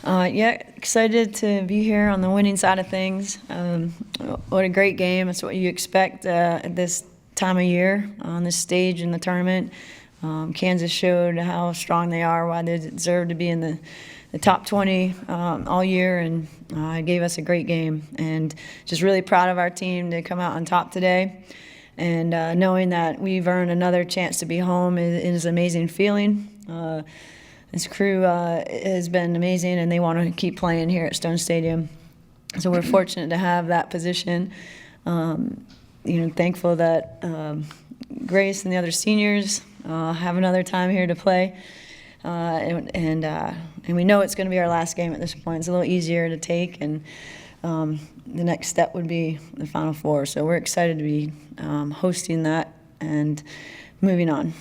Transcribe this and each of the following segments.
Yeah, excited to be here on the winning side of things. What a great game. It's what you expect at this time of year on this stage in the tournament. Kansas showed how strong they are, why they deserve to be in the top 20 all year, and gave us a great game. And just really proud of our team to come out on top today. And knowing that we've earned another chance to be home is an amazing feeling. This crew has been amazing, and they want to keep playing here at Stone Stadium. So we're fortunate to have that position. Thankful that Grace and the other seniors have another time here to play. And we know it's going to be our last game at this point. It's a little easier to take, and the next step would be the Final Four. So we're excited to be hosting that and moving on.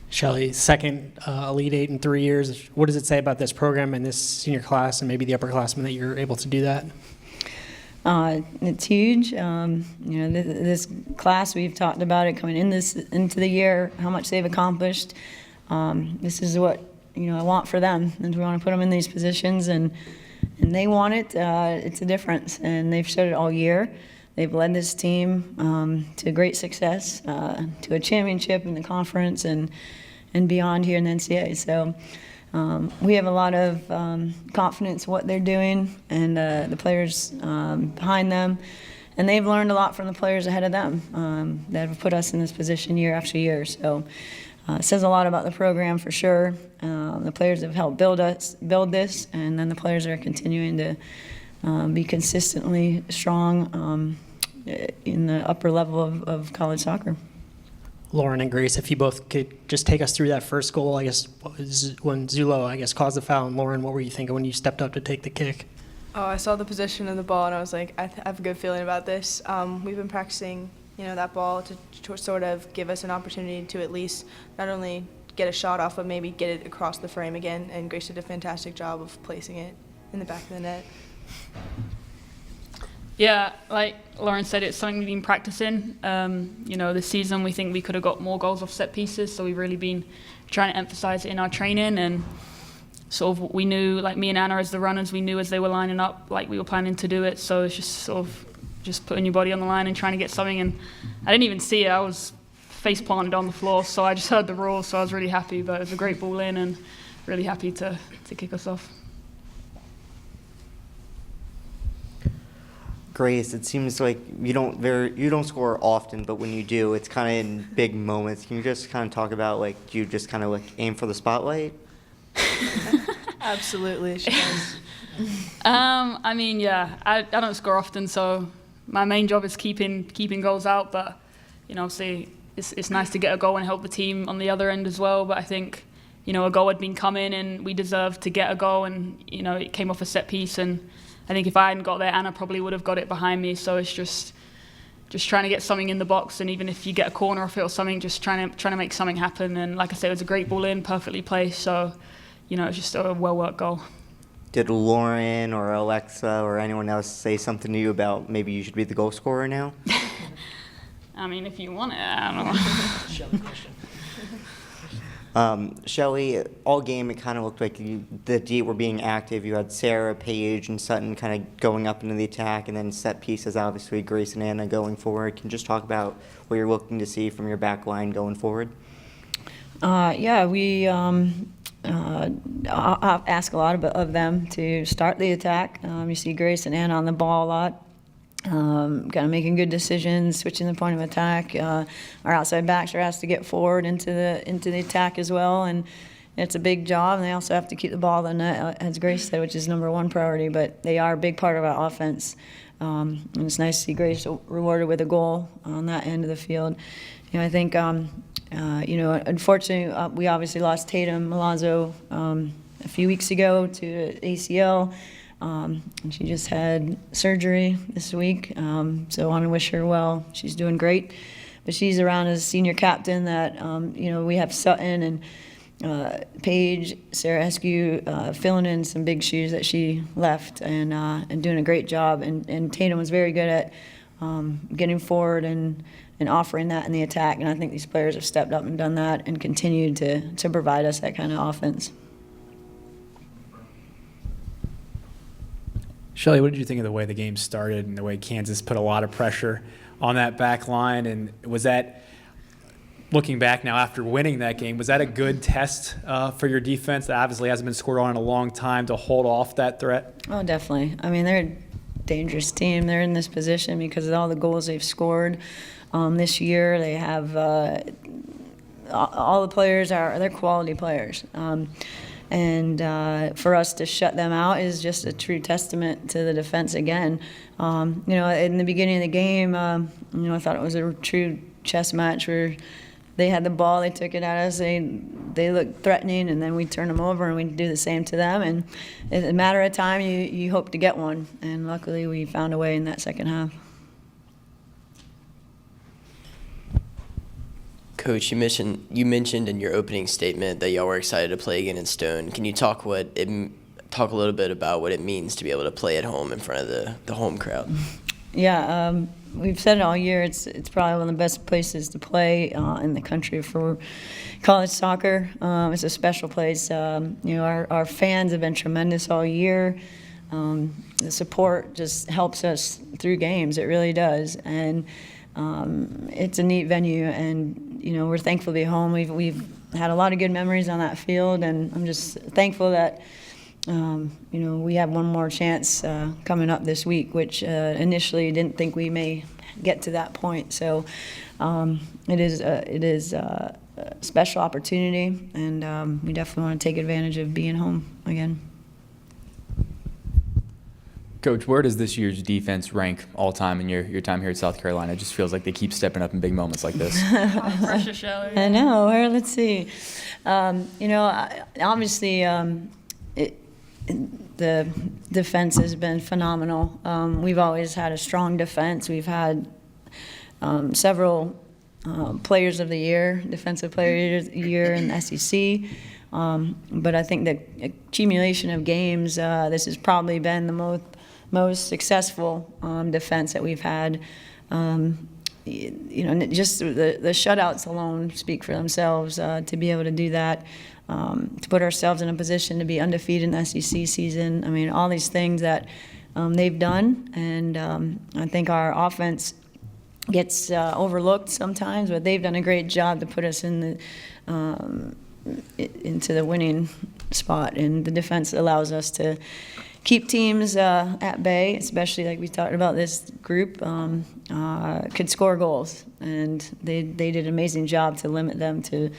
Shelly, second Elite Eight in 3 years. What does it say about this program and this senior class and maybe the upperclassmen that you're able to do that? It's huge. This class, we've talked about it coming into the year, how much they've accomplished. This is what I want for them, and we want to put them in these positions, and they want it. It's a difference, and they've showed it all year. They've led this team to great success, to a championship in the conference and beyond here in the NCAA. So we have a lot of confidence in what they're doing and the players behind them. And they've learned a lot from the players ahead of them that have put us in this position year after year. So it says a lot about the program for sure. The players have helped build this, and then the players are continuing to be consistently strong in the upper level of college soccer. Lauren and Grace, if you both could just take us through that first goal, I guess, when Zulo, caused the foul. And Lauren, what were you thinking when you stepped up to take the kick? Oh, I saw the position of the ball, and I was like, I have a good feeling about this. We've been practicing, that ball to sort of give us an opportunity to at least not only get a shot off, but maybe get it across the frame again. And Grace did a fantastic job of placing it in the back of the net. Yeah, like Lauren said, it's something we've been practicing. This season we think we could have got more goals off set pieces, so we've really been trying to emphasize it in our training. And sort of we knew, like me and Anna as the runners, we knew as they were lining up, like we were planning to do it. So it's just sort of just putting your body on the line and trying to get something. And I didn't even see it. I was face planted on the floor, so I just heard the roar, so I was really happy. But it was a great ball in, and really happy to kick us off. Grace, it seems like you don't score often, but when you do, it's kind of in big moments. Can you just kind of talk about, do you just kind of aim for the spotlight? Absolutely, she does. I don't score often, so my main job is keeping goals out. But obviously, it's nice to get a goal and help the team on the other end as well. But I think a goal had been coming, and we deserved to get a goal, and it came off a set piece. And I think if I hadn't got there, Anna probably would have got it behind me. So it's just trying to get something in the box, and even if you get a corner off it or something, just trying to make something happen. And like I said, it was a great ball in, perfectly placed. So it was just a well-worked goal. Did Lauren or Alexa or anyone else say something to you about maybe you should be the goal scorer now? If you want it, I don't know. Shelly, all game it kind of looked like the D were being active. You had Sarah, Paige, and Sutton kind of going up into the attack, and then set pieces, obviously, Grace and Anna going forward. Can you just talk about what you're looking to see from your back line going forward? We ask a lot of them to start the attack. You see Grace and Anna on the ball a lot. Kind of making good decisions, switching the point of attack. Our outside backs are asked to get forward into the attack as well, and it's a big job. And they also have to keep the ball in the net, as Grace said, which is number one priority. But they are a big part of our offense, and it's nice to see Grace rewarded with a goal on that end of the field. I think unfortunately we obviously lost Tatum Milazzo a few weeks ago to ACL. And she just had surgery this week, so I want to wish her well. She's doing great, but she's around as senior captain. That we have Sutton and Paige, Sarah Eskew filling in some big shoes that she left, and doing a great job. And Tatum was very good at getting forward and and offering that in the attack. And I think these players have stepped up and done that and continued to provide us that kind of offense. Shelley, what did you think of the way the game started and the way Kansas put a lot of pressure on that back line? And was that, looking back now after winning that game, was that a good test for your defense that obviously hasn't been scored on in a long time to hold off that threat? Oh, definitely. I mean, they're a dangerous team. They're in this position because of all the goals they've scored this year. They have all the players they're quality players. And for us to shut them out is just a true testament to the defense again. In the beginning of the game, I thought it was a true chess match where they had the ball, they took it at us, they looked threatening, and then we turn them over and we do the same to them. And it's a matter of time, you hope to get one. And luckily we found a way in that second half. Coach, you mentioned in your opening statement that y'all were excited to play again in Stone. Can you talk a little bit about what it means to be able to play at home in front of the home crowd? Yeah, we've said it all year. It's probably one of the best places to play in the country for college soccer. It's a special place. Our fans have been tremendous all year. The support just helps us through games. It really does, and it's a neat venue. And we're thankful to be home. We've had a lot of good memories on that field, and I'm just thankful that we have one more chance coming up this week, which initially didn't think we may get to that point. So it is a special opportunity, and we definitely want to take advantage of being home again. Coach, where does this year's defense rank all time in your time here at South Carolina? It just feels like they keep stepping up in big moments like this. Pressure, Shelley. I know. Well, let's see. Obviously, the defense has been phenomenal. We've always had a strong defense. We've had several players of the year, defensive players of the year in the SEC. But I think the accumulation of games, this has probably been the most successful defense that we've had. Just the shutouts alone speak for themselves. To be able to do that, to put ourselves in a position to be undefeated in the SEC season. I mean, all these things that they've done, and I think our offense gets overlooked sometimes, but they've done a great job to put us in into the winning spot, and the defense allows us to keep teams at bay, especially like we talked about. This group could score goals, and they did an amazing job to limit them to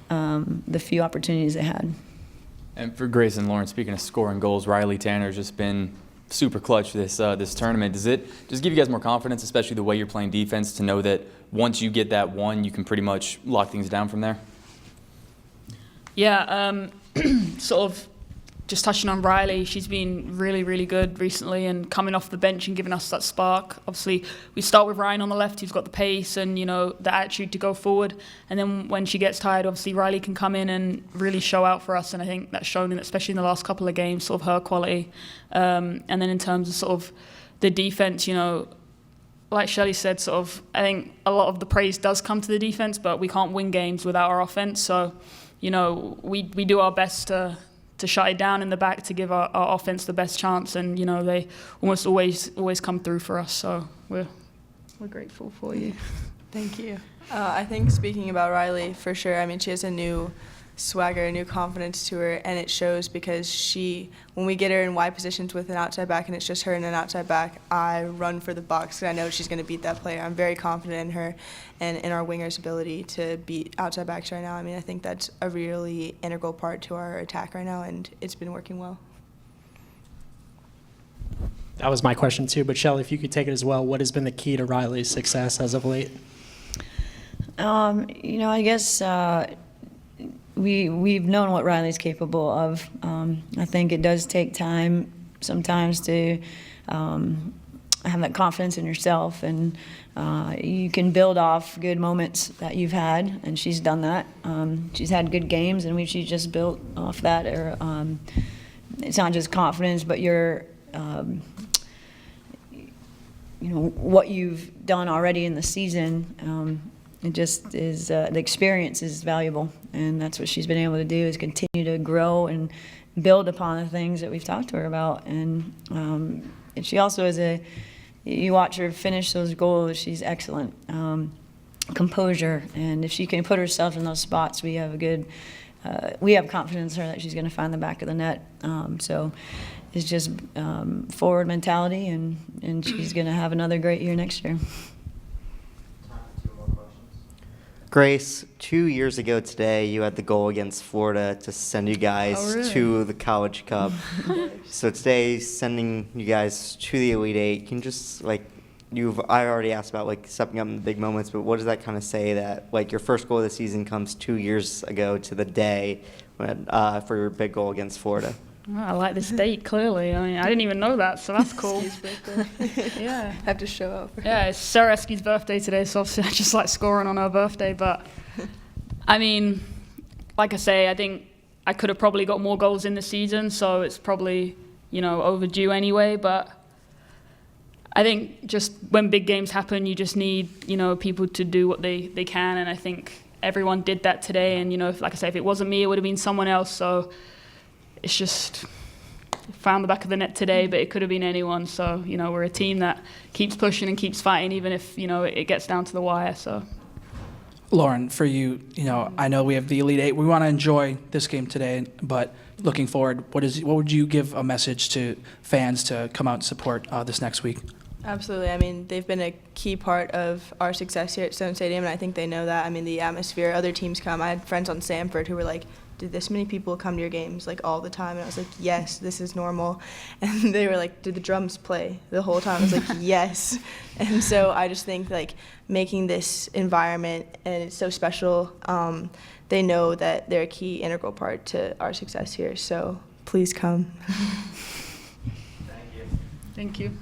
the few opportunities they had. And for Grace and Lauren, speaking of scoring goals, Riley Tanner's just been super clutch this tournament. Does it just give you guys more confidence, especially the way you're playing defense, to know that once you get that one, you can pretty much lock things down from there? Yeah, sort of just touching on Riley, she's been really, really good recently and coming off the bench and giving us that spark. Obviously, we start with Ryan on the left, who's got the pace and, the attitude to go forward. And then when she gets tired, obviously, Riley can come in and really show out for us. And I think that's shown, especially in the last couple of games, sort of her quality. And then in terms of sort of the defense, like Shelley said, sort of, I think a lot of the praise does come to the defense, but we can't win games without our offense. So, we do our best to shut it down in the back to give our offense the best chance, and they almost always come through for us. So we're grateful for you. Thank you. I think speaking about Riley, for sure, I mean, she has a new swagger, a new confidence to her, and it shows because when we get her in wide positions with an outside back and it's just her and an outside back, I run for the box because I know she's going to beat that player. I'm very confident in her and in our wingers' ability to beat outside backs right now. I mean, I think that's a really integral part to our attack right now, and it's been working well. That was my question too, but Shelley, if you could take it as well, what has been the key to Riley's success as of late? I guess we've known what Riley's capable of. I think it does take time sometimes to have that confidence in yourself, and you can build off good moments that you've had, and she's done that. She's had good games, and she's just built off that. It's not just confidence, but what you've done already in the season. It just is, the experience is valuable, and that's what she's been able to do, is continue to grow and build upon the things that we've talked to her about. And she also is you watch her finish those goals, she's excellent. Composure, and if she can put herself in those spots, we have confidence in her that she's going to find the back of the net. So it's just forward mentality, and she's going to have another great year next year. Grace, 2 years ago today, you had the goal against Florida to send you guys to the College Cup. So today, sending you guys to the Elite Eight, can just, I already asked about, stepping up in the big moments, but what does that kind of say that, your first goal of the season comes 2 years ago to the day when, for your big goal against Florida? Oh, I like this date, clearly. I mean, I didn't even know that, so that's cool. Yeah. Have to show up. Yeah, it's Sarah Eske's birthday today, so obviously I just like scoring on her birthday. But, I mean, like I say, I think I could have probably got more goals in the season, so it's probably, overdue anyway. But I think just when big games happen, you just need, people to do what they can. And I think everyone did that today. And, like I say, if it wasn't me, it would have been someone else. So it's just found the back of the net today, but it could have been anyone. So, we're a team that keeps pushing and keeps fighting, even if, it gets down to the wire. So, Lauren, for you, I know we have the Elite Eight. We want to enjoy this game today, but looking forward, what would you give a message to fans to come out and support this next week? Absolutely. I mean, they've been a key part of our success here at Stone Stadium, and I think they know that. I mean, the atmosphere, other teams come. I had friends on Sanford who were like, did this many people come to your games all the time? And I was like, yes, this is normal. And they were like, did the drums play the whole time? I was like, yes. And so I just think making this environment, and it's so special, they know that they're a key integral part to our success here. So please come. thank you.